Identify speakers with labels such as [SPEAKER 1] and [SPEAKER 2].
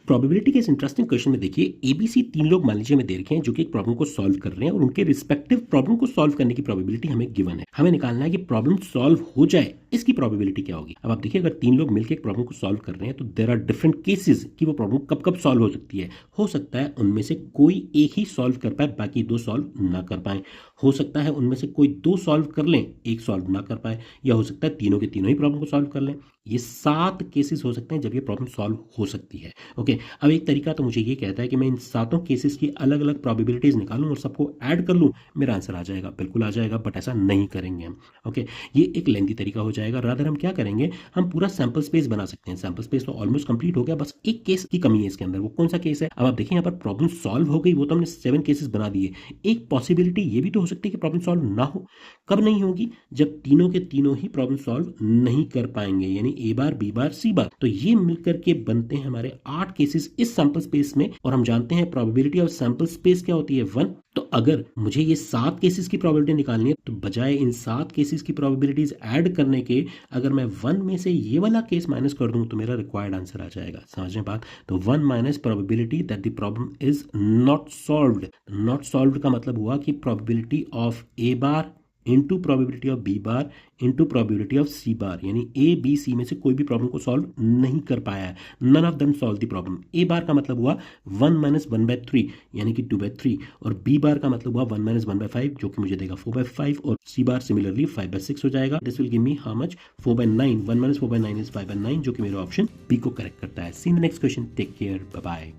[SPEAKER 1] Probability के इस interesting question में देखिए एबीसी 3 लोग मान लीजिए हमें दे रखे हैं जो कि एक प्रॉब्लम को सॉल्व कर रहे हैं और उनके रिस्पेक्टिव प्रॉब्लम को सॉल्व करने की प्रोबेबिलिटी हमें गिवन है। हमें निकालना है कि प्रॉब्लम सॉल्व हो जाए इसकी प्रोबेबिलिटी क्या होगी। अब आप देखिए अगर 3 लोग मिलकर एक प्रॉब्लम को सॉल्व कर रहे हैं तो देयर आर डिफरेंट केसेस कि वो प्रॉब्लम कब कब सॉल्व हो सकती है। हो सकता है उनमें से कोई एक ही सॉल्व कर पाए, बाकी 2 सॉल्व ना कर पाए। हो सकता है उनमें से कोई 2 सॉल्व कर लें, एक सॉल्व ना कर पाए, या हो सकता है तीनों के तीनों ही प्रॉब्लम को सॉल्व कर लें। ये 7 केसेस हो सकते हैं जब ये प्रॉब्लम सॉल्व हो सकती है। ओके, अब एक तरीका तो मुझे ये कहता है कि मैं इन 7 केसेस की अलग अलग प्रोबेबिलिटीज निकालूं और सबको ऐड कर लूं, मेरा आंसर आ जाएगा, बिल्कुल आ जाएगा, बट ऐसा नहीं करेंगे हम। ओके, ये एक लेंथी तरीका हो जाएगा। रादर हम क्या करेंगे, हम पूरा सैंपल स्पेस बना सकते हैं। सैंपल स्पेस तो ऑलमोस्ट कंप्लीट हो गया, बस एक केस की कमी है इसके अंदर। वो कौन सा केस है? अब आप देखिए यहाँ पर प्रॉब्लम सॉल्व हो गई, वो तो हमने 7 केसेस बना दिए। एक पॉसिबिलिटी ये भी तो हो सकती है कि प्रॉब्लम सॉल्व ना हो। कब नहीं होगी? जब तीनों के तीनों ही प्रॉब्लम सॉल्व नहीं कर पाएंगे, यानी ए बार, बी बार, सी बार। तो ये मिलकर के बनते हैं हमारे 8 केसेस इस सैंपल स्पेस में। और हम जानते हैं प्रोबेबिलिटी ऑफ सैंपल स्पेस क्या होती है, 1। तो अगर मुझे ये 7 केसेस की प्रोबेबिलिटी निकालनी है तो बजाय इन 7 केसेस की प्रोबेबिलिटीज ऐड करने के अगर मैं 1 में से ये वाला केस माइनस कर दूं तो मेरा रिक्वायर्ड आंसर आ जाएगा। समझ में बात? तो 1 minus probability that the problem is not solved. Not solved का मतलब हुआ कि probability of A bar into probability of B bar into probability of C bar, यानी ए बी सी में से कोई भी प्रॉब्लम को सॉल्व नहीं कर पाया है। None of them solve the problem. A bar का मतलब हुआ 1 माइनस 1/3 यानी कि 2/3, और बी बार का मतलब हुआ 1 माइनस 1/5 जो कि मुझे देगा 4/5, और सी बार सिमिलरली 5/6 हो जाएगा। This will give me how much, 4/9। 1 minus 4/9 is 5/9 जो कि मेरा ऑप्शन बी को करेक्ट करता है। See in the next question. Take care, bye bye.